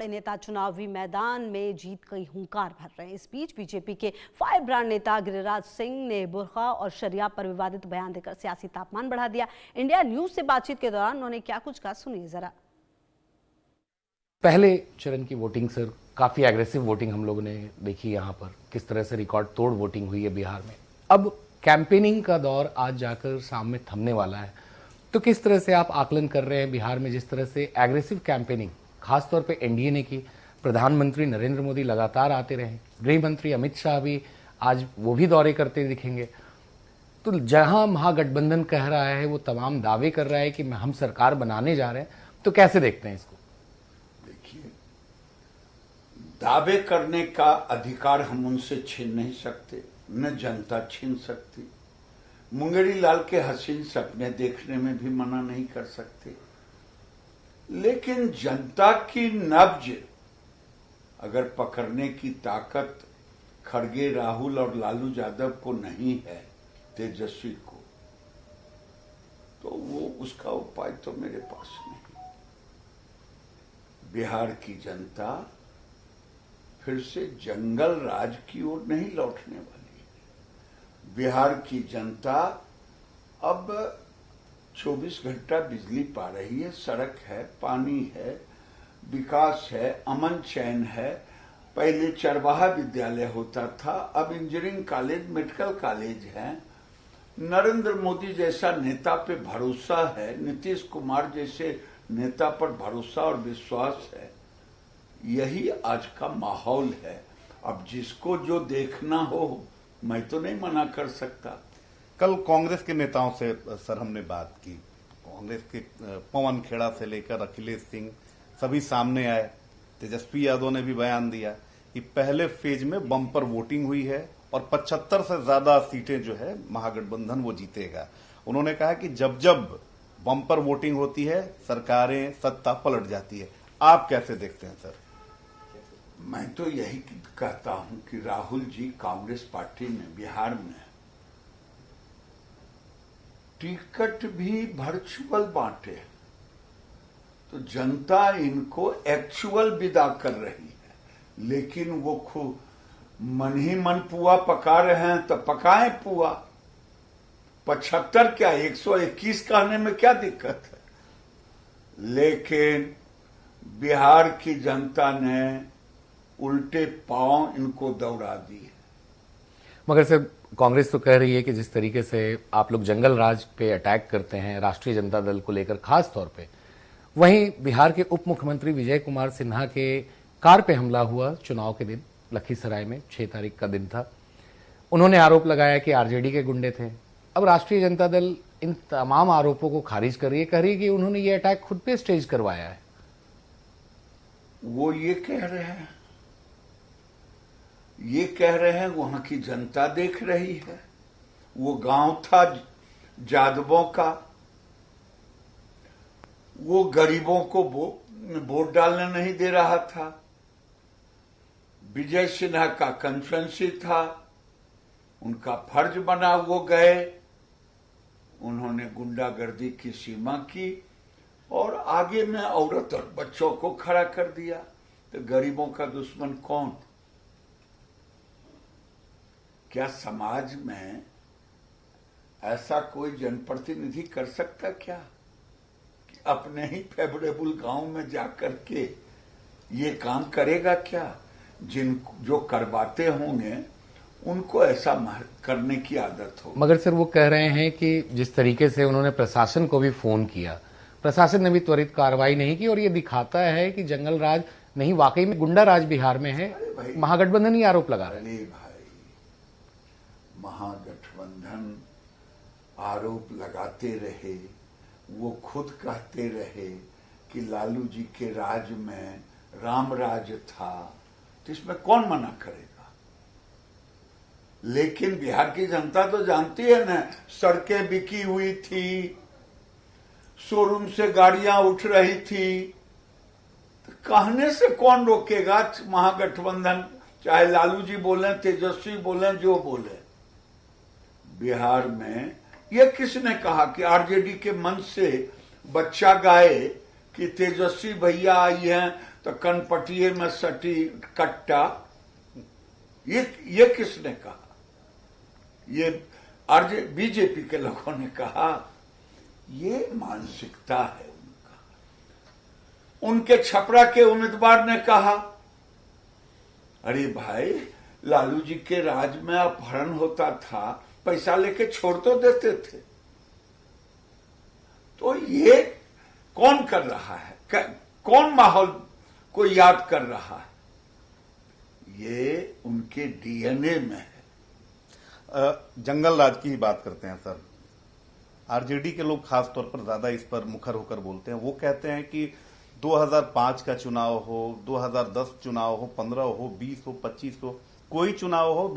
नेता चुनावी मैदान में जीत का हुंकार भर रहे हैं। इस बीच बीजेपी के फायर ब्रांड नेता गिरिराज सिंह ने बुर्का और शरिया पर विवादित बयान देकर सियासी तापमान बढ़ा दिया। इंडिया न्यूज से बातचीत के दौरान उन्होंने क्या कुछ कहा, सुनिए जरा। पहले चरण की वोटिंग सर काफी एग्रेसिव वोटिंग हम लोगों ने देखी, यहाँ पर किस तरह से रिकॉर्ड तोड़ वोटिंग हुई है बिहार में। अब कैंपेनिंग का दौर आज जाकर सामने थमने वाला है, तो किस तरह से आप आकलन कर रहे हैं बिहार में जिस तरह से एग्रेसिव कैंपेनिंग खासतौर पे एनडीए ने की। प्रधानमंत्री नरेंद्र मोदी लगातार आते रहे, गृह मंत्री अमित शाह भी आज वो भी दौरे करते दिखेंगे। तो जहां महागठबंधन कह रहा है, वो तमाम दावे कर रहा है कि हम सरकार बनाने जा रहे हैं, तो कैसे देखते हैं इसको? देखिए, दावे करने का अधिकार हम उनसे छीन नहीं सकते, न जनता छीन सकती। मुंगेरी लाल के हसीन सपने देखने में भी मना नहीं कर सकते, लेकिन जनता की नब्ज अगर पकड़ने की ताकत खड़गे, राहुल और लालू यादव को नहीं है, तेजस्वी को, तो वो उसका उपाय तो मेरे पास नहीं। बिहार की जनता फिर से जंगल राज की ओर नहीं लौटने वाली है। बिहार की जनता अब 24 घंटा बिजली पा रही है, सड़क है, पानी है, विकास है, अमन चैन है। पहले चरवाहा विद्यालय होता था, अब इंजीनियरिंग कॉलेज, मेडिकल कॉलेज है। नरेंद्र मोदी जैसा नेता पे भरोसा है, नीतीश कुमार जैसे नेता पर भरोसा और विश्वास है। यही आज का माहौल है। अब जिसको जो देखना हो, मैं तो नहीं मना कर सकता। कल कांग्रेस के नेताओं से सर हमने बात की, कांग्रेस के पवन खेड़ा से लेकर अखिलेश सिंह सभी सामने आए। तेजस्वी यादव ने भी बयान दिया कि पहले फेज में बम्पर वोटिंग हुई है और 75 से ज्यादा सीटें जो है महागठबंधन वो जीतेगा। उन्होंने कहा कि जब जब बम्पर वोटिंग होती है, सरकारें, सत्ता पलट जाती है। आप कैसे देखते हैं सर? मैं तो यही कहता हूं कि राहुल जी कांग्रेस पार्टी में बिहार में टिकट भी वर्चुअल बांटे, तो जनता इनको एक्चुअल विदा कर रही है। लेकिन वो खूब मन ही मन पुआ पका रहे हैं, तो पकाएं पुआ। 75 क्या 121 कहने में क्या दिक्कत है? लेकिन बिहार की जनता ने उल्टे पांव इनको दौड़ा दी है। मगर सर कांग्रेस तो कह रही है कि जिस तरीके से आप लोग जंगल राज पे अटैक करते हैं राष्ट्रीय जनता दल को लेकर खास तौर पे, वहीं बिहार के उप मुख्यमंत्री विजय कुमार सिन्हा के कार पे हमला हुआ चुनाव के दिन, लखीसराय में 6 तारीख का दिन था। उन्होंने आरोप लगाया कि आरजेडी के गुंडे थे। अब राष्ट्रीय जनता दल इन तमाम आरोपों को खारिज कर रही है, कह रही है कि उन्होंने ये अटैक खुद पे स्टेज करवाया है। वो ये कह रहे हैं वहां की जनता देख रही है। वो गांव था जादवों का, वो गरीबों को वोट डालने नहीं दे रहा था। विजय सिन्हा का कंस्टिट्यूएंसी था, उनका फर्ज बना, वो गए, उन्होंने गुंडागर्दी की सीमा की और आगे में औरत और बच्चों को खड़ा कर दिया। तो गरीबों का दुश्मन कौन? क्या समाज में ऐसा कोई जनप्रतिनिधि कर सकता क्या कि अपने ही फेवरेबल गांव में जाकर के ये काम करेगा? क्या जो करवाते होंगे उनको ऐसा करने की आदत हो। मगर सर वो कह रहे हैं कि जिस तरीके से उन्होंने प्रशासन को भी फोन किया, प्रशासन ने भी त्वरित कार्रवाई नहीं की, और ये दिखाता है कि जंगल राज नहीं, वाकई में गुंडा राज बिहार में है। महागठबंधन ही आरोप लगा रहे हैं। महागठबंधन आरोप लगाते रहे, वो खुद कहते रहे कि लालू जी के राज में राम राज था, तो इसमें कौन मना करेगा? लेकिन बिहार की जनता तो जानती है ना, सड़कें बिकी हुई थी, शोरूम से गाड़ियां उठ रही थी, तो कहने से कौन रोकेगा? महागठबंधन चाहे लालू जी बोले, तेजस्वी बोले, जो बोले। बिहार में यह किसने कहा कि आरजेडी के मन से बच्चा गाए कि तेजस्वी भैया आई हैं तो कनपटिए में सटी कट्टा, ये किसने कहा? ये बीजेपी के लोगों ने कहा। ये मानसिकता है उनका। उनके छपरा के उम्मीदवार ने कहा, अरे भाई लालू जी के राज में अपहरण होता था, पैसा लेके छोड़ तो देते थे। तो ये कौन कर रहा है? कौन माहौल को याद कर रहा है? ये उनके डीएनए में है। जंगल राज की ही बात करते हैं सर। आरजेडी के लोग खास तौर पर ज्यादा इस पर मुखर होकर बोलते हैं। वो कहते हैं कि 2005 का चुनाव हो, 2010 चुनाव हो, 15 हो, 20 हो, 25 हो, कोई चुनाव हो,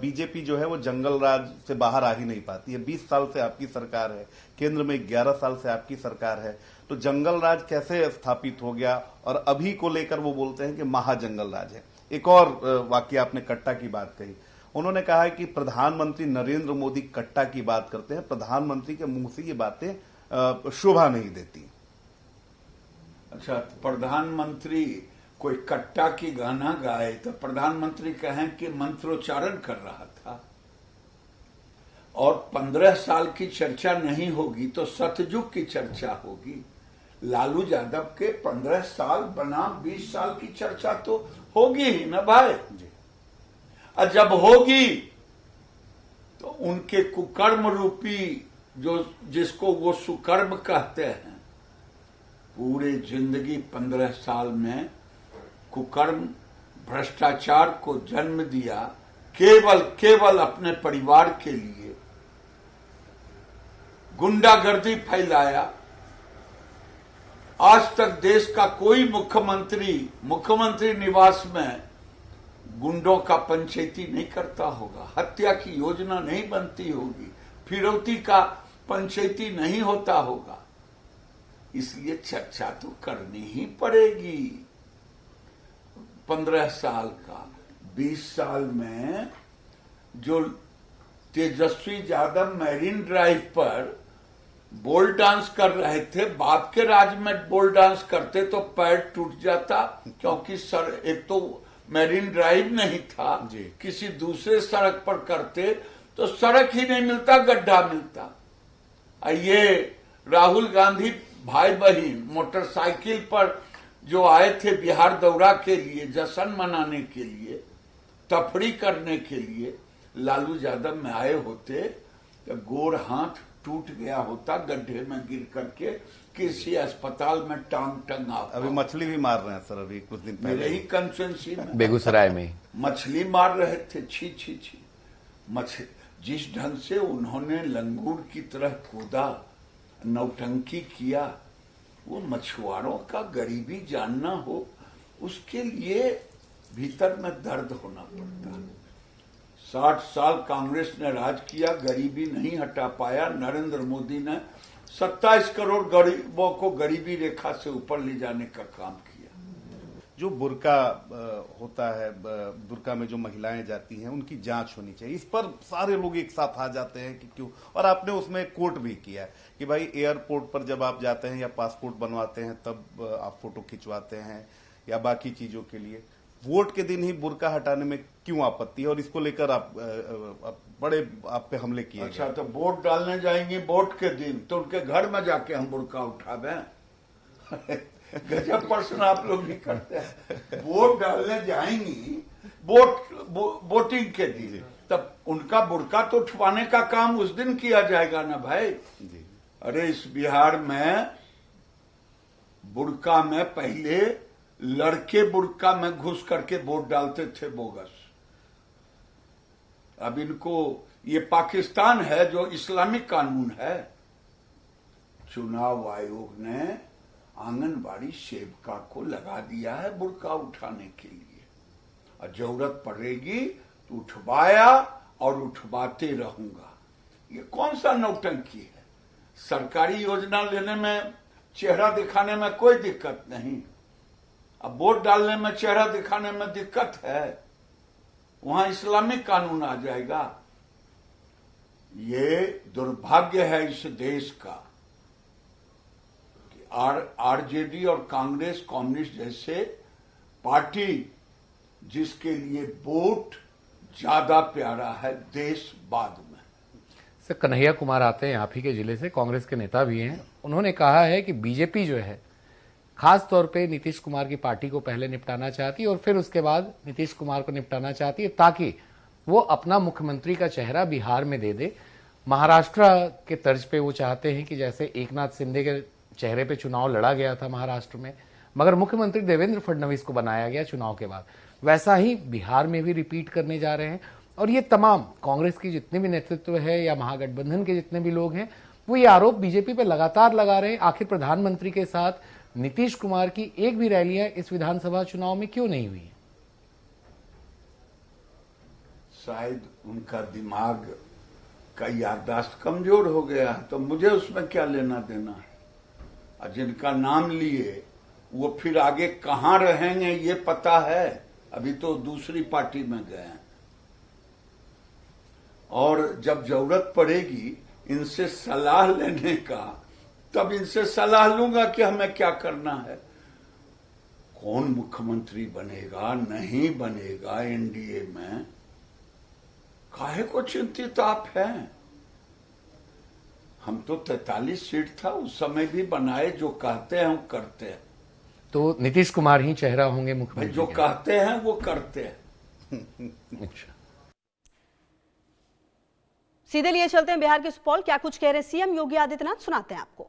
बीजेपी जो है वो जंगल राज से बाहर आ ही नहीं पाती है। 20 साल से आपकी सरकार है, केंद्र में 11 साल से आपकी सरकार है, तो जंगल राज कैसे स्थापित हो गया? और अभी को लेकर वो बोलते हैं कि महाजंगल राज है। एक और वाक्य आपने कट्टा की बात कही। उन्होंने कहा है कि प्रधानमंत्री नरेंद्र मोदी कट्टा की बात करते हैं, प्रधानमंत्री के मुंह से ये बातें शोभा नहीं देती। अच्छा, प्रधानमंत्री कोई कट्टा की गाना गाए तो प्रधानमंत्री कहें कि मंत्रोच्चारण कर रहा था। और 15 साल की चर्चा नहीं होगी तो सतयुग की चर्चा होगी। लालू यादव के 15 साल बना 20 साल की चर्चा तो होगी ही ना भाई। और जब होगी तो उनके कुकर्म रूपी जिसको वो सुकर्म कहते हैं, पूरे जिंदगी 15 साल में कुकर्म भ्रष्टाचार को जन्म दिया, केवल अपने परिवार के लिए गुंडागर्दी फैलाया। आज तक देश का कोई मुख्यमंत्री निवास में गुंडों का पंचायती नहीं करता होगा, हत्या की योजना नहीं बनती होगी, फिरौती का पंचायती नहीं होता होगा। इसलिए चर्चा तो करनी ही पड़ेगी। 15 साल का, 20 साल में जो तेजस्वी यादव मैरीन ड्राइव पर बोल डांस कर रहे थे, बाप के राज में बोल डांस करते तो पैर टूट जाता, क्योंकि सर एक तो मैरीन ड्राइव नहीं था, किसी दूसरे सड़क पर करते तो सड़क ही नहीं मिलता, गड्ढा मिलता। ये राहुल गांधी भाई बहन मोटरसाइकिल पर जो आए थे बिहार दौरा के लिए, जश्न मनाने के लिए, तफरी करने के लिए, लालू यादव में आए होते तो गोर हाथ टूट गया होता, गड्ढे में गिर करके किसी अस्पताल में टांग टंगा। अभी मछली भी मार रहे हैं सर, अभी कुछ दिन पहले मेरे ही कंस्टिट्यूंसी में बेगूसराय में मछली मार रहे थे। छी जिस ढंग से उन्होंने लंगूर की तरह कूदा, नौटंकी किया, वो मछुआरों का गरीबी जानना हो, उसके लिए भीतर में दर्द होना पड़ता है। 60 साल कांग्रेस ने राज किया, गरीबी नहीं हटा पाया। नरेंद्र मोदी ने 27 करोड़ गरीबों को गरीबी रेखा से ऊपर ले जाने का काम किया। जो बुर्का होता है, बुर्का में जो महिलाएं जाती हैं, उनकी जांच होनी चाहिए। इस पर सारे लोग एक साथ आ जाते हैं कि क्यों, और आपने उसमें कोट भी किया कि भाई एयरपोर्ट पर जब आप जाते हैं या पासपोर्ट बनवाते हैं तब आप फोटो खिंचवाते हैं, या बाकी चीजों के लिए वोट के दिन ही बुर्का हटाने में क्यों आपत्ति है? और इसको लेकर आप बड़े आप पे हमले किए। अच्छा, तो वोट डालने जाएंगे वोट के दिन तो उनके घर में जाके हम बुर्का उठावे? गजब प्रश्न आप लोग भी करते हैं। वोट डालने जाएंगी वोटिंग के दिन, तब उनका बुर्का तो उठवाने का काम उस दिन किया जाएगा ना भाई जी। अरे इस बिहार में बुर्का में पहले लड़के बुर्का में घुस करके वोट डालते थे बोगस। अब इनको, ये पाकिस्तान है जो इस्लामिक कानून है। चुनाव आयोग ने आंगनबाड़ी सेविका को लगा दिया है बुर्का उठाने के लिए, और जरूरत पड़ेगी तो उठवाया और उठवाते रहूंगा। ये कौन सा नौटंकी है? सरकारी योजना लेने में, चेहरा दिखाने में कोई दिक्कत नहीं, अब वोट डालने में चेहरा दिखाने में दिक्कत है, वहां इस्लामिक कानून आ जाएगा। ये दुर्भाग्य है इस देश का कि आरजेडी और कांग्रेस, कम्युनिस्ट जैसे पार्टी जिसके लिए वोट ज्यादा प्यारा है देश बाद में। सर, कन्हैया कुमार आते हैं आप ही के जिले से, कांग्रेस के नेता भी हैं। उन्होंने कहा है कि बीजेपी जो है खास तौर पे नीतीश कुमार की पार्टी को पहले निपटाना चाहती है और फिर उसके बाद नीतीश कुमार को निपटाना चाहती है, ताकि वो अपना मुख्यमंत्री का चेहरा बिहार में दे दे। महाराष्ट्र के तर्ज पे वो चाहते हैं कि जैसे एकनाथ शिंदे के चेहरे पे चुनाव लड़ा गया था महाराष्ट्र में, मगर मुख्यमंत्री देवेंद्र फडणवीस को बनाया गया चुनाव के बाद, वैसा ही बिहार में भी रिपीट करने जा रहे हैं। और ये तमाम कांग्रेस की जितने भी नेतृत्व है या महागठबंधन के जितने भी लोग हैं, वो ये आरोप बीजेपी पे लगातार लगा रहे हैं, आखिर प्रधानमंत्री के साथ नीतीश कुमार की एक भी रैलियां इस विधानसभा चुनाव में क्यों नहीं हुई? शायद उनका दिमाग का याददाश्त कमजोर हो गया है, तो मुझे उसमें क्या लेना देना है। और जिनका नाम लिए वो फिर आगे कहां रहेंगे ये पता है, अभी तो दूसरी पार्टी में गए हैं। और जब जरूरत पड़ेगी इनसे सलाह लेने का, तब इनसे सलाह लूंगा कि हमें क्या करना है। कौन मुख्यमंत्री बनेगा नहीं बनेगा एनडीए में, काहे को चिंतित आप हैं? हम तो 43 सीट था उस समय भी बनाए, जो कहते हैं वो करते हैं। तो नीतीश कुमार ही चेहरा होंगे मुख्यमंत्री? जो कहते हैं वो करते हैं। अच्छा, सीधे लिए चलते हैं बिहार के सुपौल। क्या कुछ कह रहे सीएम योगी आदित्यनाथ, सुनाते हैं आपको।